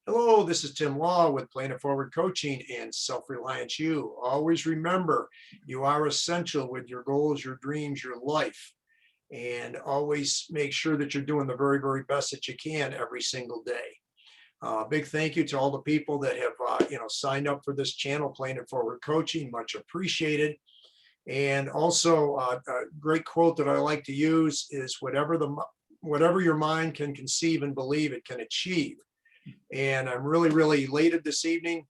Hello, this is Tim Law with Planet Forward Coaching and Self-Reliance You. Always remember, you are essential with your goals, your dreams, your life, and always make sure that you're doing the very, very best that you can every single day. Big thank you to all the people that have, signed up for this channel, Planet Forward Coaching. Much appreciated. And also, a great quote that I like to use is, whatever your mind can conceive and believe, it can achieve. And I'm really, really elated this evening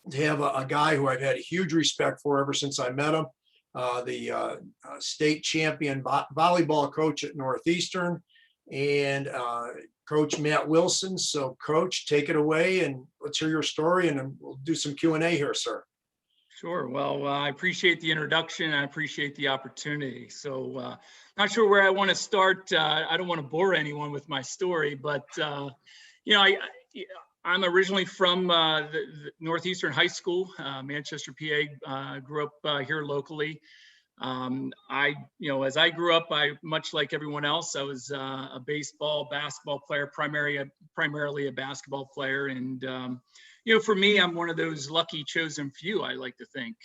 to have a guy who I've had a huge respect for ever since I met him, the state champion volleyball coach at Northeastern, and Coach Matt Wilson. So, Coach, take it away and let's hear your story, and then we'll do some Q&A here, sir. Sure. Well, I appreciate the introduction. I appreciate the opportunity. So, not sure where I want to start. I don't want to bore anyone with my story, but I'm originally from the Northeastern High School, Manchester, PA. Grew up here locally. As I grew up, much like everyone else, I was a basketball player, primarily a basketball player. And, for me, I'm one of those lucky chosen few, I like to think,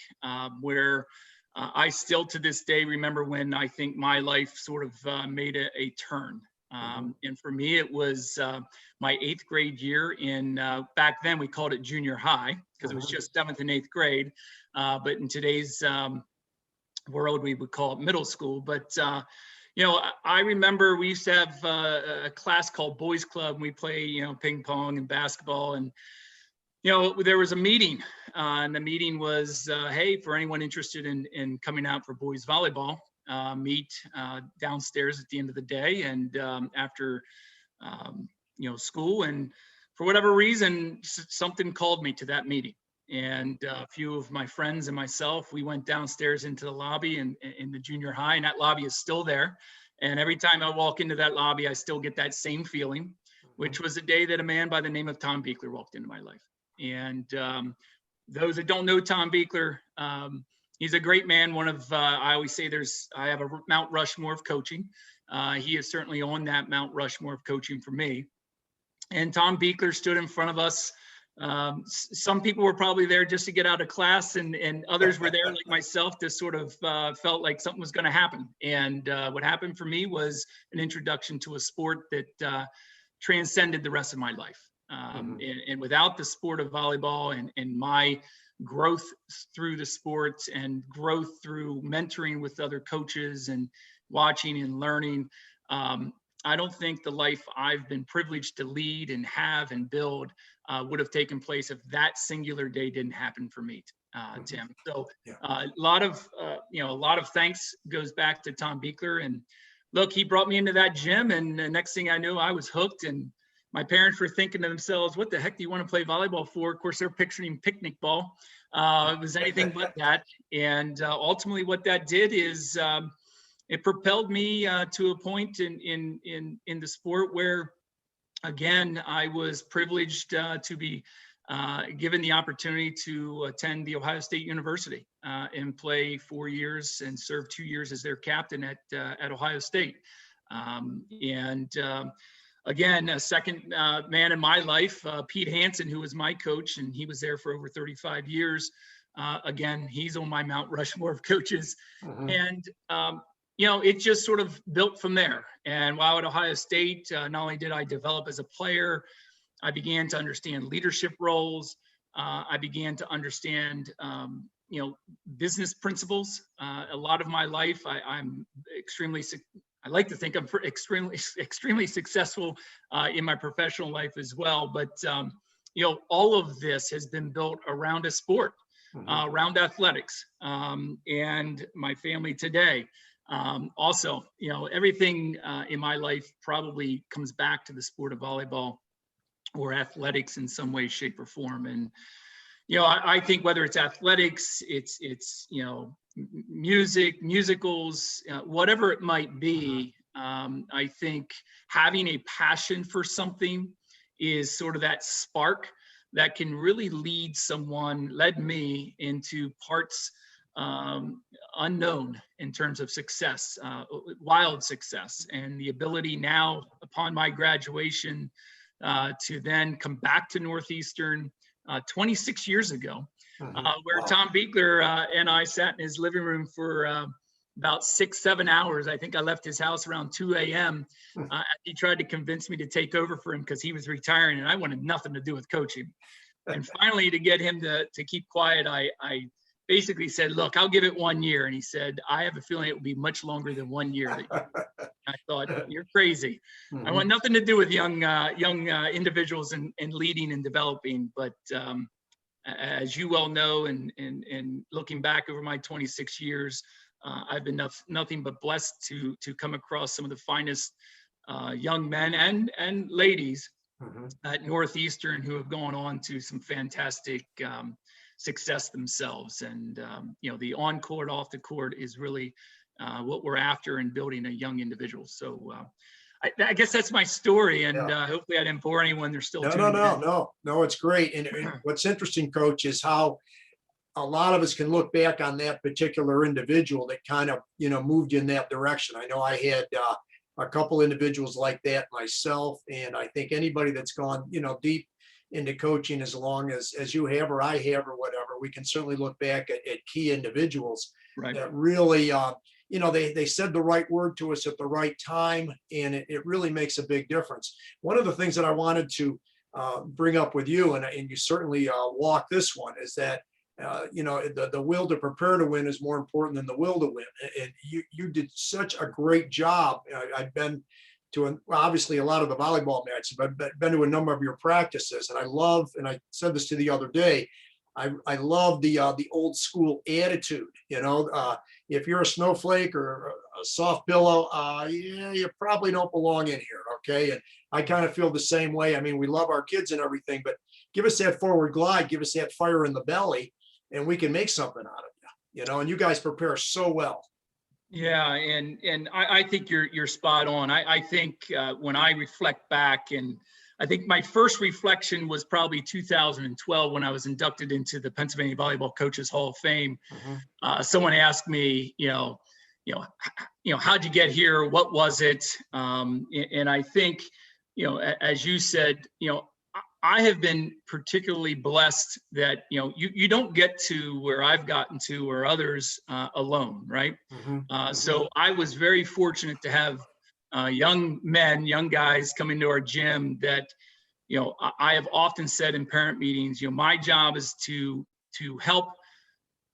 where I still to this day remember when I think my life sort of made a turn. And for me, it was my 8th grade year in, back then we called it junior high because it was just 7th and 8th grade. But in today's world, we would call it middle school. But, I remember we used to have a class called Boys Club. And we play, ping pong and basketball. And, there was a meeting and the meeting was, hey, for anyone interested in coming out for boys volleyball, meet downstairs at the end of the day and after school. And for whatever reason, something called me to that meeting, and a few of my friends and myself, we went downstairs into the lobby in the junior high, and that lobby is still there. And every time I walk into that lobby, I still get that same feeling, which was the day that a man by the name of Tom Beekler walked into my life. And those that don't know Tom Beekler, he's a great man. One of, I always say I have a Mount Rushmore of coaching. He is certainly on that Mount Rushmore of coaching for me. And Tom Beekler stood in front of us. Some people were probably there just to get out of class, and others were there like myself to sort of felt like something was going to happen. And what happened for me was an introduction to a sport that transcended the rest of my life. And without the sport of volleyball and my growth through the sport and growth through mentoring with other coaches and watching and learning, I don't think the life I've been privileged to lead and have and build would have taken place if that singular day didn't happen for me, Tim. So a lot of thanks goes back to Tom Beekler. And look, he brought me into that gym, and the next thing I knew, I was hooked. And my parents were thinking to themselves, what the heck do you want to play volleyball for? Of course, they're picturing picnic ball. It was anything but that. And ultimately what that did is it propelled me to a point in the sport where, again, I was privileged to be given the opportunity to attend the Ohio State University and play 4 years and serve 2 years as their captain at Ohio State. Again, a second man in my life, Pete Hansen, who was my coach, and he was there for over 35 years. Again, he's on my Mount Rushmore of coaches. And, it just sort of built from there. And while at Ohio State, not only did I develop as a player, I began to understand leadership roles. I began to understand, business principles. A lot of my life, I like to think I'm extremely successful in my professional life as well. But, all of this has been built around a sport, around athletics, and my family today. Also, everything in my life probably comes back to the sport of volleyball or athletics in some way, shape, or form. And, I think whether it's athletics, it's music, musicals, whatever it might be, I think having a passion for something is sort of that spark that can really led me into parts unknown in terms of success, wild success, and the ability now upon my graduation to then come back to Northeastern 26 years ago, where Wow. Tom Beekler and I sat in his living room for about 6-7 hours. I think I left his house around 2 a.m. He tried to convince me to take over for him because he was retiring and I wanted nothing to do with coaching. And finally, to get him to keep quiet, I basically said, look, I'll give it 1 year. And he said, I have a feeling it will be much longer than 1 year. I thought, you're crazy. I want nothing to do with young individuals and leading and developing. But as you well know, and looking back over my 26 years, I've been nothing but blessed to come across some of the finest young men and ladies at Northeastern who have gone on to some fantastic success themselves. And the on court, off the court is really what we're after in building a young individual. So I guess that's my story, and hopefully I didn't bore anyone. They're still tuning in. No, it's great. And what's interesting, Coach, is how a lot of us can look back on that particular individual that kind of, moved you in that direction. I know I had a couple individuals like that myself, and I think anybody that's gone, deep into coaching as long as you have or I have or whatever, we can certainly look back at key individuals that really, they said the right word to us at the right time, and it really makes a big difference. One of the things that I wanted to bring up with you, and you certainly walk this one, is that the will to prepare to win is more important than the will to win. And you did such a great job. I've been to obviously a lot of the volleyball matches, but I've been to a number of your practices, and I love, and I said this to the other day, I love the old school attitude. If you're a snowflake or a soft billow, you probably don't belong in here. Okay. And I kind of feel the same way. I mean, we love our kids and everything, but give us that forward glide, give us that fire in the belly, and we can make something out of you, and you guys prepare so well. Yeah. And I think you're spot on. I think when I reflect back, and I think my first reflection was probably 2012 when I was inducted into the Pennsylvania Volleyball Coaches Hall of Fame. Someone asked me, how'd you get here? What was it? And I think, as you said, I have been particularly blessed that, you don't get to where I've gotten to or others alone, right? So I was very fortunate to have young guys come into our gym that, I have often said in parent meetings, my job is to help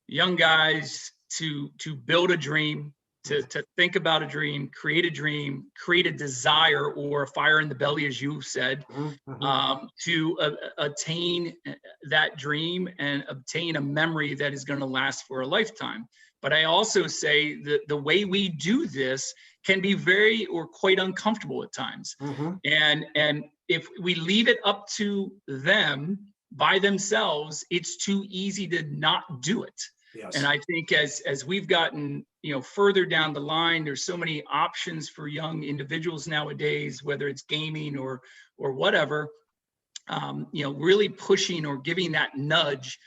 young guys to build a dream, to think about a dream, create a desire or a fire in the belly, as you said, to attain that dream and obtain a memory that is going to last for a lifetime. But I also say that the way we do this can be very or quite uncomfortable at times. And if we leave it up to them by themselves, it's too easy to not do it. Yes. And I think as we've gotten, further down the line, there's so many options for young individuals nowadays, whether it's gaming or whatever, really pushing or giving that nudge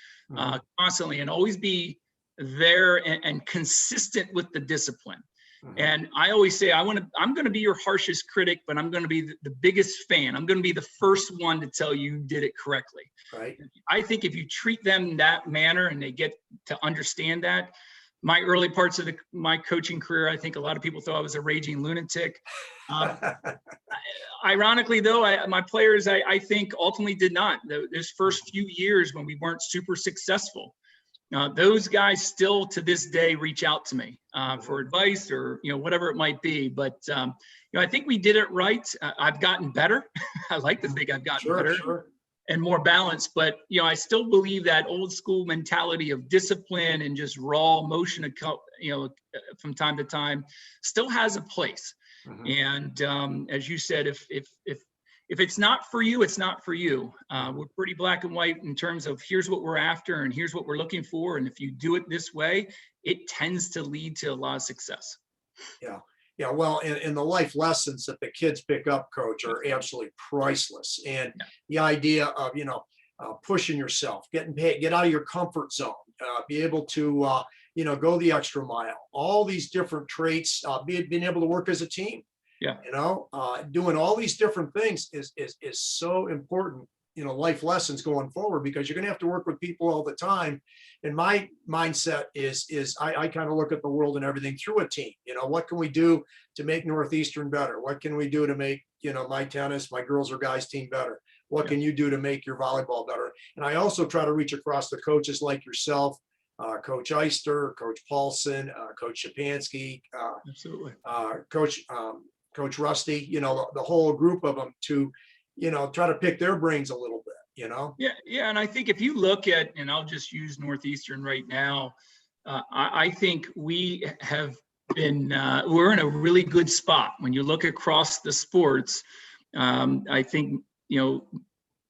constantly, and always be there and consistent with the discipline. And I always say, I'm going to be your harshest critic, but I'm going to be the biggest fan. I'm going to be the first one to tell you did it correctly. Right. I think if you treat them that manner and they get to understand that, my early parts of my coaching career, I think a lot of people thought I was a raging lunatic. Ironically, though, my players, I think ultimately did not. Those first few years when we weren't super successful, those guys still to this day reach out to me for advice or whatever it might be. But I think we did it right. I've gotten better. I like to think I've gotten better and more balanced. But I still believe that old school mentality of discipline and just raw motion, from time to time, still has a place. And as you said, if it's not for you, it's not for you. We're pretty black and white in terms of here's what we're after and here's what we're looking for. And if you do it this way, it tends to lead to a lot of success. Yeah. Well, and the life lessons that the kids pick up, Coach, are absolutely priceless. And the idea of, pushing yourself, get out of your comfort zone, be able to, go the extra mile, all these different traits, being able to work as a team. Yeah. Doing all these different things is so important, life lessons going forward, because you're going to have to work with people all the time. And my mindset is I kind of look at the world and everything through a team. What can we do to make Northeastern better? What can we do to make, my tennis, my girls or guys team better? What Yeah. can you do to make your volleyball better? And I also try to reach across the coaches like yourself, Coach Eister, Coach Paulson, Coach Shapansky, Absolutely. Coach Rusty, the whole group of them to, try to pick their brains a little bit. Yeah, yeah, and I think if you look at, and I'll just use Northeastern right now, I think we have been, we're in a really good spot when you look across the sports. I think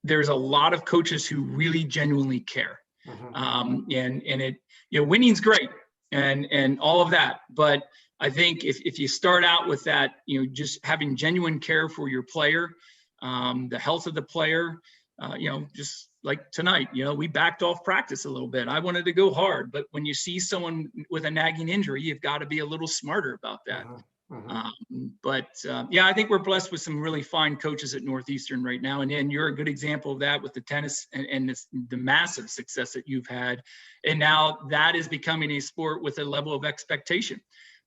there's a lot of coaches who really genuinely care, and it, winning's great and all of that, but I think if you start out with that, just having genuine care for your player, the health of the player, just like tonight, we backed off practice a little bit. I wanted to go hard, but when you see someone with a nagging injury, you've got to be a little smarter about that. Yeah, I think we're blessed with some really fine coaches at Northeastern right now. And you're a good example of that with the tennis and the massive success that you've had. And now that is becoming a sport with a level of expectation.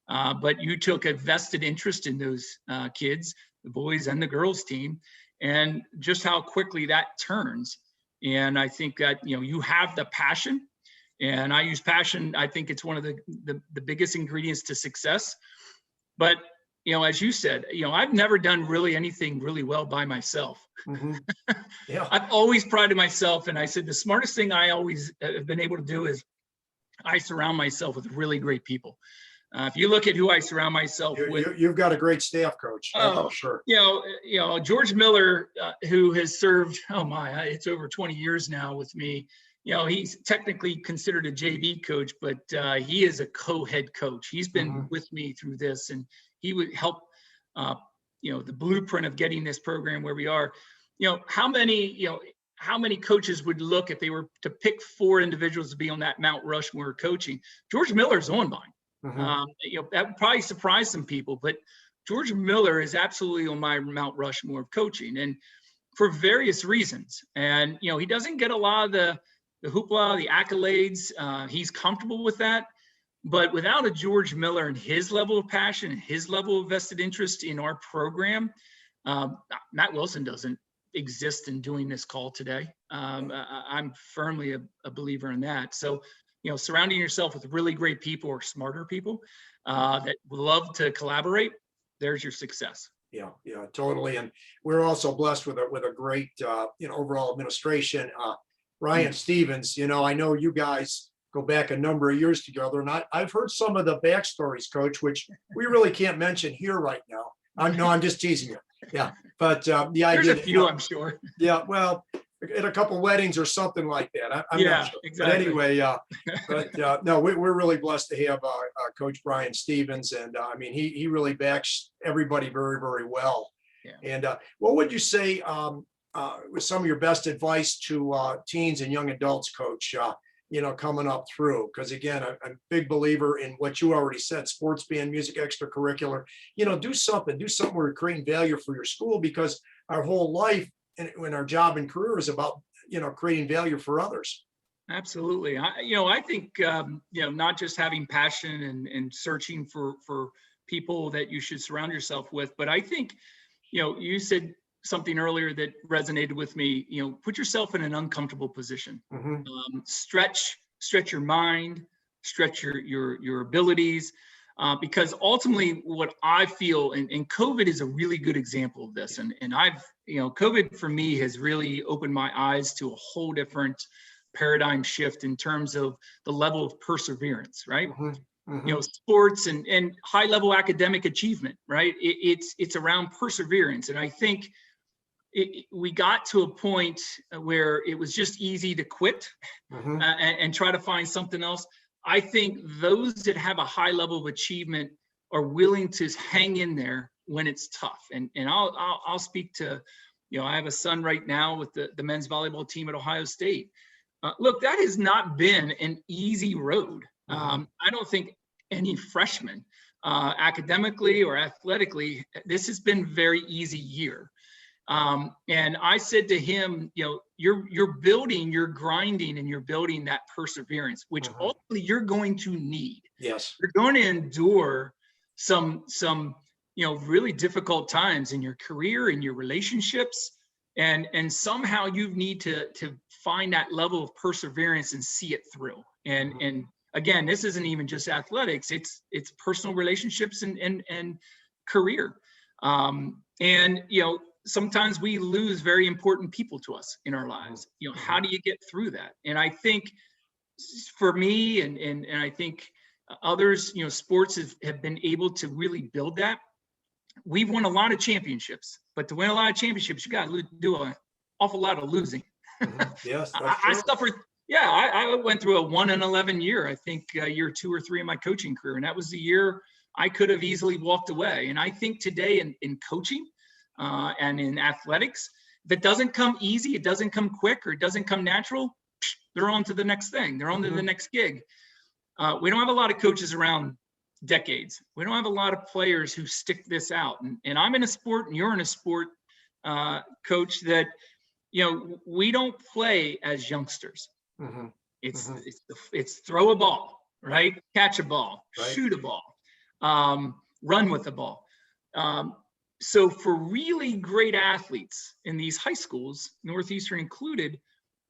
But you took a vested interest in those kids, the boys and the girls team, and just how quickly that turns. And I think that, you have the passion, and I use passion. I think it's one of the biggest ingredients to success. But, as you said, I've never done really anything really well by myself. Yeah. I've always prided myself. And I said, the smartest thing I always have been able to do is I surround myself with really great people. If you look at who I surround myself with, you've got a great staff, Coach. Oh, sure. George Miller, who has served, it's over 20 years now with me. He's technically considered a JV coach, but he is a co-head coach. He's been with me through this, and he would help, the blueprint of getting this program where we are. How many coaches would look if they were to pick 4 individuals to be on that Mount Rushmore coaching? George Miller's on mine. That would probably surprise some people, but George Miller is absolutely on my Mount Rushmore of coaching, and for various reasons. And, he doesn't get a lot of the hoopla, the accolades. He's comfortable with that. But without a George Miller and his level of passion and his level of vested interest in our program, Matt Wilson doesn't exist in doing this call today. I'm firmly a believer in that. So, surrounding yourself with really great people or smarter people that love to collaborate, there's your success. Yeah, totally. And we're also blessed with a great, overall administration. Ryan Stevens, I know you guys go back a number of years together, and I've heard some of the backstories, Coach, which we really can't mention here right now. I'm just teasing you. Yeah, but the idea. There's a few, I'm sure. Yeah, well, at a couple weddings or something like that. I'm not sure. Exactly. But anyway, no, we're really blessed to have Coach Brian Stevens, and he really backs everybody very, very well. Yeah. And what would you say was some of your best advice to teens and young adults, Coach? Coming up through, because again, I'm a big believer in what you already said: sports, band, music, extracurricular. Do something where you're creating value for your school, because our whole life and when our job and career is about, creating value for others. Absolutely. I think, not just having passion and searching for people that you should surround yourself with, but I think, you said something earlier that resonated with me. Put yourself in an uncomfortable position. Stretch your mind, stretch your abilities, because ultimately what I feel, and COVID is a really good example of this. And I've, COVID for me has really opened my eyes to a whole different paradigm shift in terms of the level of perseverance, right? Sports and high level academic achievement, right? It's around perseverance. And I think we got to a point where it was just easy to quit and try to find something else. I think those that have a high level of achievement are willing to hang in there when it's tough. And I'll speak to, I have a son right now with the men's volleyball team at Ohio State. Look, that has not been an easy road. I don't think any freshman academically or athletically, this has been very easy year. And I said to him, you're building, you're grinding, and you're building that perseverance, which ultimately you're going to need. Yes. You're going to endure some really difficult times in your career, in your relationships, and somehow you need to find that level of perseverance and see it through. And again, this isn't even just athletics; it's personal relationships and career. And sometimes we lose very important people to us in our lives. How do you get through that? And I think for me and I think others, sports have been able to really build that. We've won a lot of championships, but to win a lot of championships, you got to do an awful lot of losing. Yes, I suffered. Yeah, I went through a 1-11 year. I think year 2 or 3 of my coaching career, and that was the year I could have easily walked away. And I think today in coaching and in athletics, if it doesn't come easy, it doesn't come quick, or it doesn't come natural, they're on to the next thing. They're on to the next gig. We don't have a lot of coaches around decades. We don't have a lot of players who stick this out. And I'm in a sport, and you're in a sport, coach, that we don't play as youngsters. It's throw a ball, right? Catch a ball, shoot a ball, run with the ball. So for really great athletes in these high schools, Northeastern included,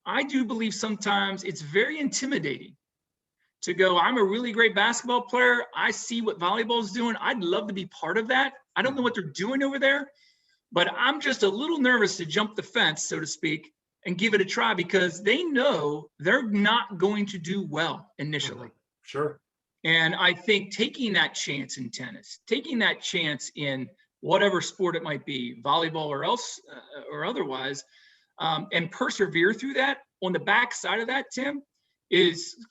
I do believe sometimes it's very intimidating to go, I'm a really great basketball player. I see what volleyball is doing. I'd love to be part of that. I don't know what they're doing over there, but I'm just a little nervous to jump the fence, so to speak, and give it a try, because they know they're not going to do well initially. Sure. And I think taking that chance in tennis, taking that chance in whatever sport it might be, volleyball or else or otherwise, and persevere through that. On the back side of that, Tim,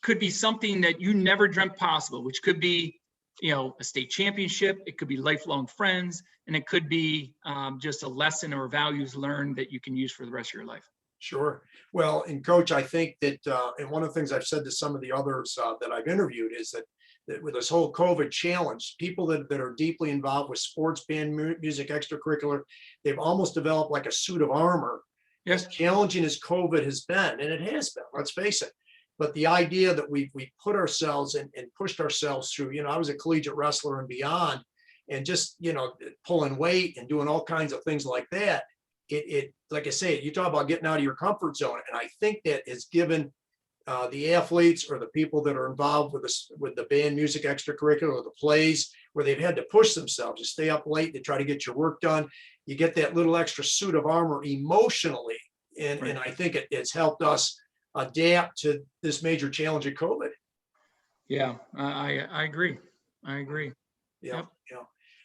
could be something that you never dreamt possible, which could be, a state championship. It could be lifelong friends, and it could be just a lesson or values learned that you can use for the rest of your life. Sure. Well, and coach, I think that, and one of the things I've said to some of the others that I've interviewed is that with this whole COVID challenge, people that are deeply involved with sports, band, music, extracurricular, they've almost developed like a suit of armor. As challenging as COVID has been, and it has been, let's face it. But the idea that we put ourselves and pushed ourselves through, I was a collegiate wrestler and beyond, and just, pulling weight and doing all kinds of things like that. It like I say, you talk about getting out of your comfort zone. And I think that has given the athletes or the people that are involved with the band, music, extracurricular, or the plays, where they've had to push themselves, to stay up late to try to get your work done. You get that little extra suit of armor emotionally. And I think it's helped us adapt to this major challenge of COVID. Yeah, I agree. I agree. Yeah.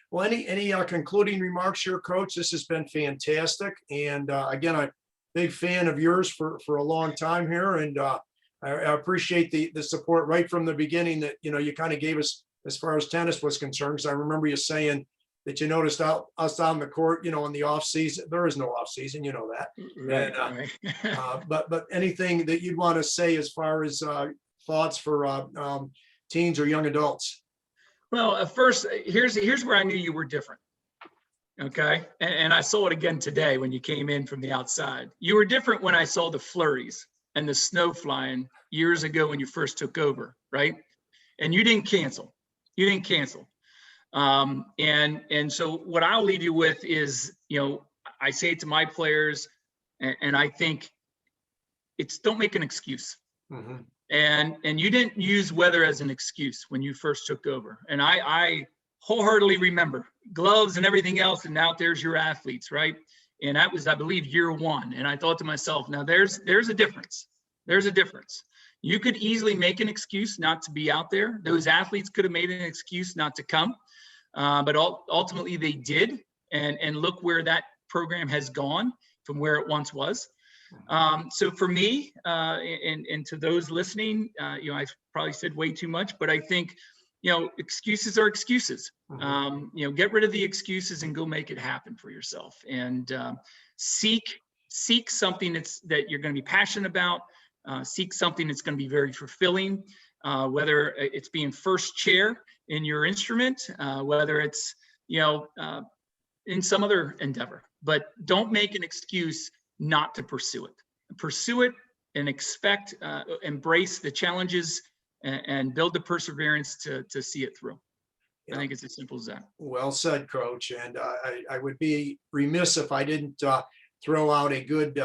Well, any concluding remarks here, Coach? This has been fantastic. And again, I'm a big fan of yours for a long time here. And I appreciate the support right from the beginning that, you kind of gave us as far as tennis was concerned. Because I remember you saying that you noticed us on the court, in the off season. There is no off season, you know that. Right. And, but anything that you'd want to say as far as thoughts for teens or young adults? Well, first, here's where I knew you were different. Okay. And I saw it again today when you came in from the outside. You were different when I saw the flurries and the snow flying years ago when you first took over, right? And you didn't cancel. And so what I'll leave you with is, I say it to my players, and I think it's don't make an excuse. And you didn't use weather as an excuse when you first took over. And I wholeheartedly remember gloves and everything else, and out there's your athletes, right? And that was, I believe, year 1. And I thought to myself, now there's a difference. There's a difference. You could easily make an excuse not to be out there. Those athletes could have made an excuse not to come, but ultimately they did. And look where that program has gone from where it once was. So for me, and to those listening, I probably said way too much, but I think, excuses are excuses. Get rid of the excuses and go make it happen for yourself, and seek something that you're going to be passionate about. Seek something that's going to be very fulfilling, whether it's being first chair in your instrument, whether it's, in some other endeavor, but don't make an excuse not to pursue it. Pursue it and embrace the challenges and build the perseverance to see it through. Yeah. I think it's as simple as that. Well said, Coach. And I would be remiss if I didn't throw out a good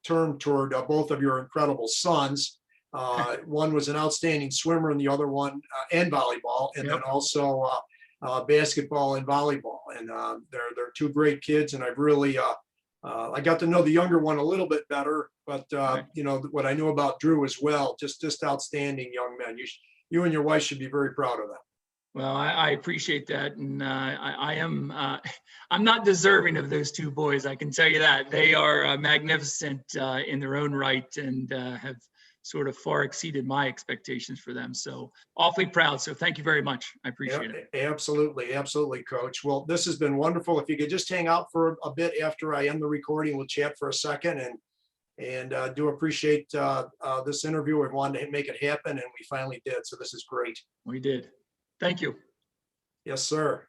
term toward both of your incredible sons. One was an outstanding swimmer, and the other one and volleyball, and then also basketball and volleyball. And they're two great kids, and I've really I got to know the younger one a little bit better, but what I know about Drew as well, just outstanding young men. You and your wife should be very proud of them. Well, I appreciate that, and I am I'm not deserving of those two boys. I can tell you that they are magnificent in their own right, and have sort of far exceeded my expectations for them. So awfully proud. So thank you very much. I appreciate it. Absolutely, absolutely, Coach. Well, this has been wonderful. If you could just hang out for a bit after I end the recording, we'll chat for a second, and do appreciate this interview. We wanted to make it happen, and we finally did. So this is great. We did. Thank you. Yes, sir.